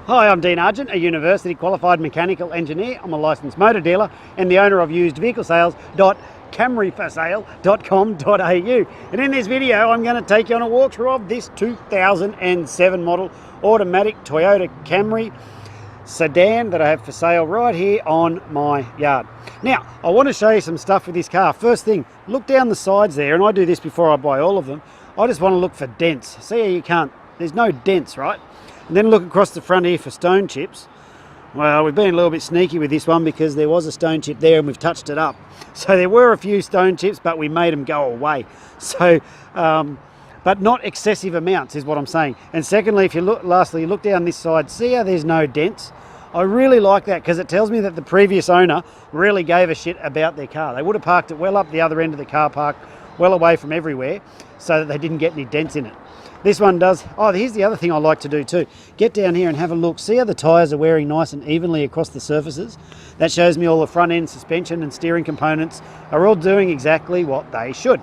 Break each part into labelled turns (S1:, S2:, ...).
S1: Hi, I'm Dean Argent, a university qualified mechanical engineer. I'm a licensed motor dealer and the owner of usedvehiclesales.camryforsale.com.au. And in this video, I'm going to take you on a walkthrough of this 2007 model automatic Toyota Camry sedan that I have for sale right here on my yard. Now, I want to show you some stuff with this car. First thing, look down the sides there, and I do this before I buy all of them. I just want to look for dents. See how you can't, there's no dents, right? And then look across the front here for stone chips. Well, we've been a little bit sneaky with this one because there was a stone chip there and we've touched it up. So there were a few stone chips, but we made them go away. So, but not excessive amounts is what I'm saying. And secondly, if you look, lastly, you look down this side, see how there's no dents? I really like that because it tells me that the previous owner really gave a shit about their car. They would have parked it well up the other end of the car park, well away from everywhere, so that they didn't get any dents in it. This one does. Oh, here's the other thing I like to do too. Get down here and have a look. See how the tyres are wearing nice and evenly across the surfaces? That shows me all the front end suspension and steering components are all doing exactly what they should.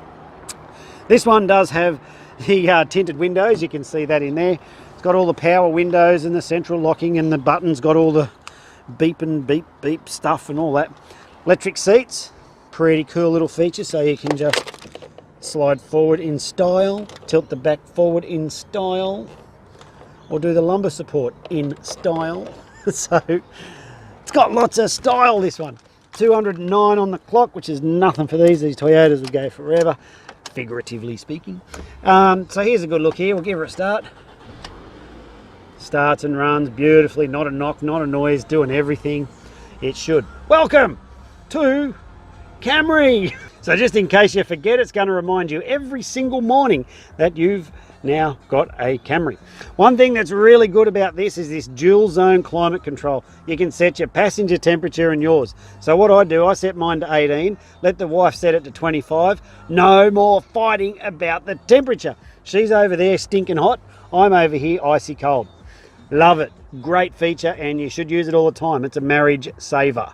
S1: This one does have the tinted windows. You can see that in there. It's got all the power windows and the central locking, and the buttons got all the beep and beep beep stuff and all that. Electric seats, pretty cool little feature, so you can just slide forward in style, tilt the back forward in style, or do the lumbar support in style. So it's got lots of style, this one. 209 on the clock, which is nothing for these Toyotas would go forever, figuratively speaking. So here's a good look here. We'll give her a start. Starts and runs beautifully, not a knock, not a noise, doing everything it should. Welcome to Camry. So just in case you forget, it's going to remind you every single morning that you've now got a Camry. One thing that's really good about this is this dual zone climate control. You can set your passenger temperature and yours. So what I do, I set mine to 18, let the wife set it to 25. No more fighting about the temperature. She's over there stinking hot, I'm over here icy cold. Love it. Great feature, and you should use it all the time. It's a marriage saver.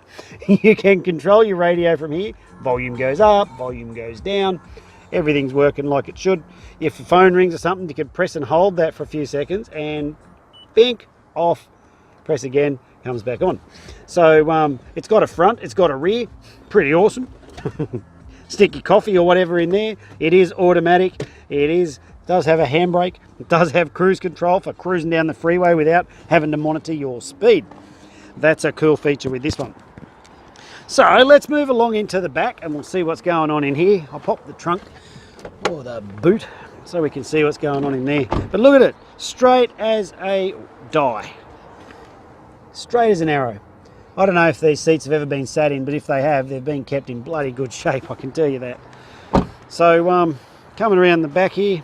S1: You can control your radio from here. Volume goes up, volume goes down. Everything's working like it should. If the phone rings or something, you can press and hold that for a few seconds and bink, off. Press again, comes back on. So it's got a front, it's got a rear. Pretty awesome. Stick your coffee or whatever in there. It is automatic. It does have a handbrake. It does have cruise control for cruising down the freeway without having to monitor your speed. That's a cool feature with this one. So let's move along into the back and we'll see what's going on in here. I'll pop the trunk or the boot so we can see what's going on in there. But look at it, straight as a die. Straight as an arrow. I don't know if these seats have ever been sat in, but if they have, they've been kept in bloody good shape, I can tell you that. So coming around the back here,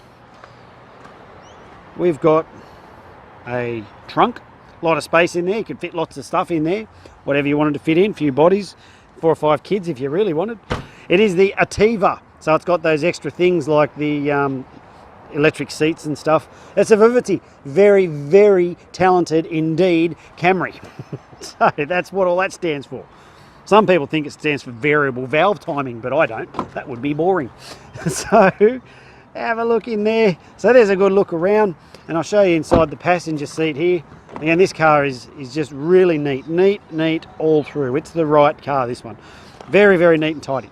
S1: we've got a trunk, a lot of space in there. You could fit lots of stuff in there, whatever you wanted to fit in, a few bodies, 4 or 5 kids if you really wanted. It is the Ateva, so it's got those extra things like the electric seats and stuff. It's a Vivity, very, very talented indeed Camry. So that's what all that stands for. Some people think it stands for variable valve timing, but I don't. That would be boring. So have a look in there. So there's a good look around, and I'll show you inside the passenger seat here. Again, this car is just really neat, neat all through. It's the right car, this one. Very, very neat and tidy.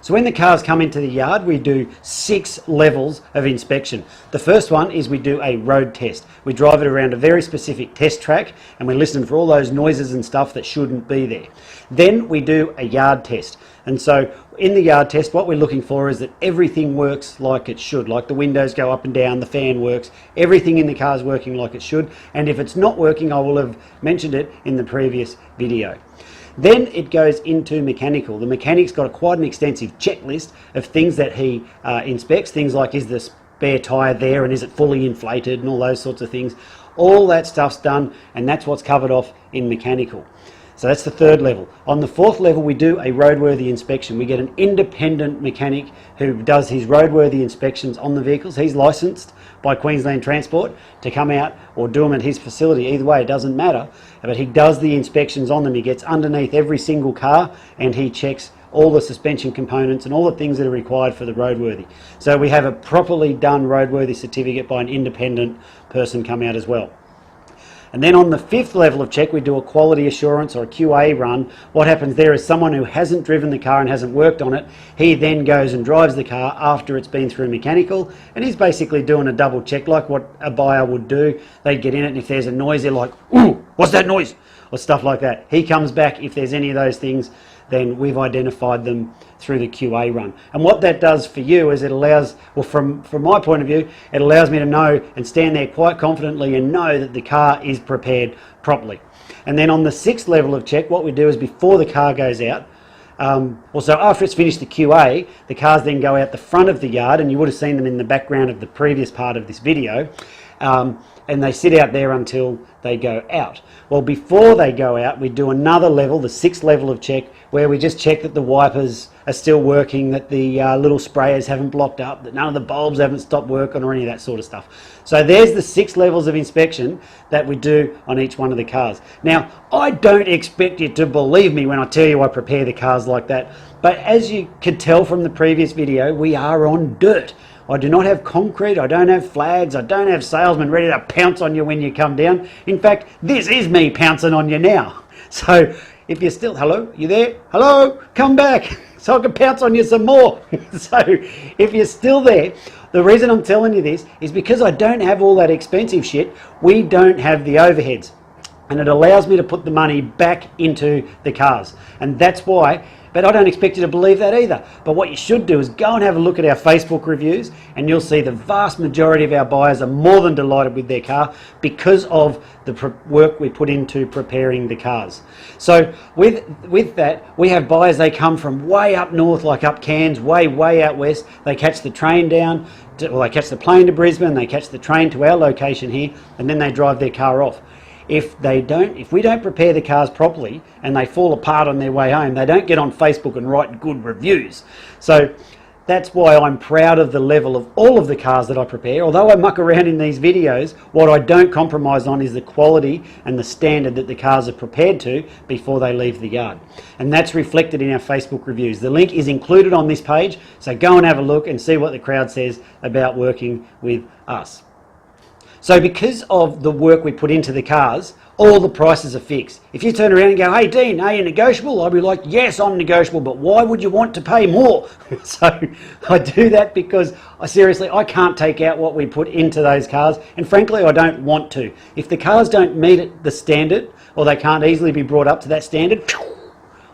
S1: So when the cars come into the yard, we do 6 levels of inspection. The first one is we do a road test. We drive it around a very specific test track and we listen for all those noises and stuff that shouldn't be there. Then we do a yard test. And so in the yard test, what we're looking for is that everything works like it should, like the windows go up and down, the fan works, everything in the car is working like it should. And if it's not working, I will have mentioned it in the previous video. Then it goes into mechanical. The mechanic's got quite an extensive checklist of things that he inspects, things like is the spare tyre there and is it fully inflated and all those sorts of things. All that stuff's done, and that's what's covered off in mechanical. So that's the 3rd level. On the 4th level, we do a roadworthy inspection. We get an independent mechanic who does his roadworthy inspections on the vehicles. He's licensed by Queensland Transport to come out or do them at his facility. Either way, it doesn't matter. But he does the inspections on them. He gets underneath every single car and he checks all the suspension components and all the things that are required for the roadworthy. So we have a properly done roadworthy certificate by an independent person come out as well. And then on the 5th level of check, we do a quality assurance or a QA run. What happens there is someone who hasn't driven the car and hasn't worked on it, he then goes and drives the car after it's been through mechanical, and he's basically doing a double check like what a buyer would do. They'd get in it, and if there's a noise, they're like, "Ooh, what's that noise?" or stuff like that. He comes back, if there's any of those things, then we've identified them through the QA run. And what that does for you is it allows, well, from my point of view, it allows me to know and stand there quite confidently and know that the car is prepared properly. And then on the 6th level of check, what we do is before the car goes out, also after it's finished the QA, the cars then go out the front of the yard, and you would have seen them in the background of the previous part of this video, and they sit out there until they go out. Well, before they go out, we do another level, the 6th level of check, where we just check that the wipers are still working, that the little sprayers haven't blocked up, that none of the bulbs haven't stopped working or any of that sort of stuff. So there's the 6 levels of inspection that we do on each one of the cars. Now, I don't expect you to believe me when I tell you I prepare the cars like that, but as you could tell from the previous video, we are on dirt. I do not have concrete, I don't have flags, I don't have salesmen ready to pounce on you when you come down. In fact, this is me pouncing on you now. So if you're still, hello, you there? Hello, come back so I can pounce on you some more. So if you're still there, the reason I'm telling you this is because I don't have all that expensive shit. We don't have the overheads, and it allows me to put the money back into the cars, and that's why. But I don't expect you to believe that either. But what you should do is go and have a look at our Facebook reviews, and you'll see the vast majority of our buyers are more than delighted with their car because of the work we put into preparing the cars. So with that, we have buyers, they come from way up north, like up Cairns, way out west. They catch the train down, well, they catch the plane to Brisbane, they catch the train to our location here, and then they drive their car off. If we don't prepare the cars properly and they fall apart on their way home, they don't get on Facebook and write good reviews. So that's why I'm proud of the level of all of the cars that I prepare. Although I muck around in these videos, what I don't compromise on is the quality and the standard that the cars are prepared to before they leave the yard. And that's reflected in our Facebook reviews. The link is included on this page, so go and have a look and see what the crowd says about working with us. So because of the work we put into the cars, all the prices are fixed. If you turn around and go, "Hey Dean, are you negotiable?" I'll be like, "Yes, I'm negotiable, but why would you want to pay more?" So I do that because I can't take out what we put into those cars, and frankly I don't want to. If the cars don't meet the standard, or they can't easily be brought up to that standard,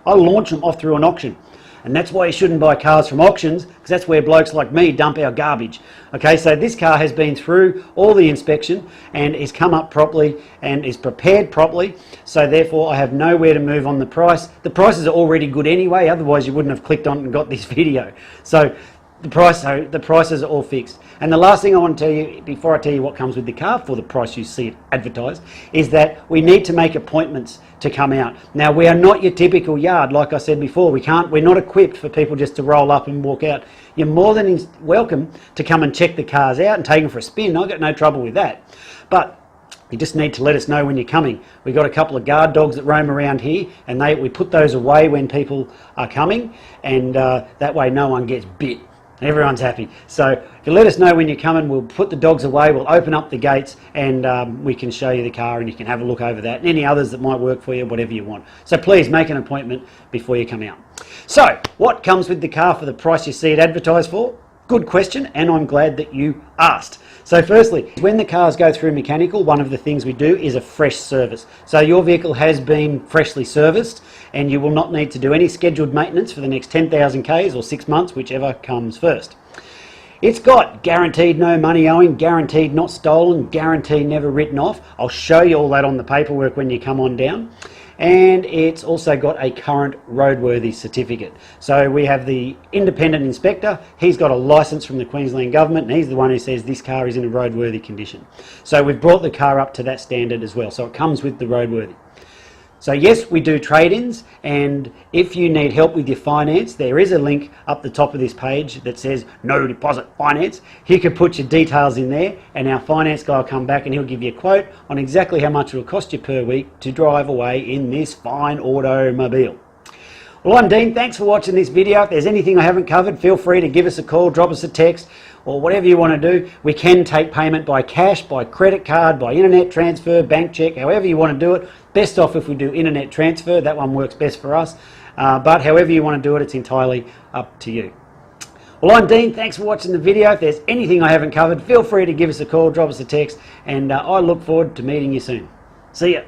S1: I'll launch them off through an auction. And that's why you shouldn't buy cars from auctions, because that's where blokes like me dump our garbage. Okay, so this car has been through all the inspection and is come up properly and is prepared properly, so therefore I have nowhere to move on the price. The prices are already good anyway, otherwise you wouldn't have clicked on and got this video. So the prices are all fixed. And the last thing I want to tell you, before I tell you what comes with the car for the price you see it advertised, is that we need to make appointments to come out. Now, we are not your typical yard, like I said before. We're not equipped for people just to roll up and walk out. You're more than welcome to come and check the cars out and take them for a spin. I've got no trouble with that. But you just need to let us know when you're coming. We've got a couple of guard dogs that roam around here, and we put those away when people are coming, and that way no one gets bit. Everyone's happy. So if you let us know when you're coming, we'll put the dogs away, we'll open up the gates, and we can show you the car and you can have a look over that and any others that might work for you, whatever you want. So please make an appointment before you come out. So what comes with the car for the price you see it advertised for? Good question, and I'm glad that you asked. So firstly, when the cars go through mechanical, one of the things we do is a fresh service. So your vehicle has been freshly serviced, and you will not need to do any scheduled maintenance for the next 10,000 Ks or 6 months, whichever comes first. It's got guaranteed no money owing, guaranteed not stolen, guaranteed never written off. I'll show you all that on the paperwork when you come on down. And it's also got a current roadworthy certificate. So we have the independent inspector, he's got a license from the Queensland government, and he's the one who says this car is in a roadworthy condition. So we've brought the car up to that standard as well, so it comes with the roadworthy. So yes, we do trade-ins, and if you need help with your finance, there is a link up the top of this page that says no deposit finance. You can put your details in there, and our finance guy will come back and he'll give you a quote on exactly how much it will cost you per week to drive away in this fine automobile. Well, I'm Dean. Thanks for watching this video. If there's anything I haven't covered, feel free to give us a call, drop us a text, or whatever you want to do. We can take payment by cash, by credit card, by internet transfer, bank check, however you want to do it. Best off if we do internet transfer. That one works best for us. But however you want to do it, it's entirely up to you. Well, I'm Dean. Thanks for watching the video. If there's anything I haven't covered, feel free to give us a call, drop us a text, and I look forward to meeting you soon. See ya.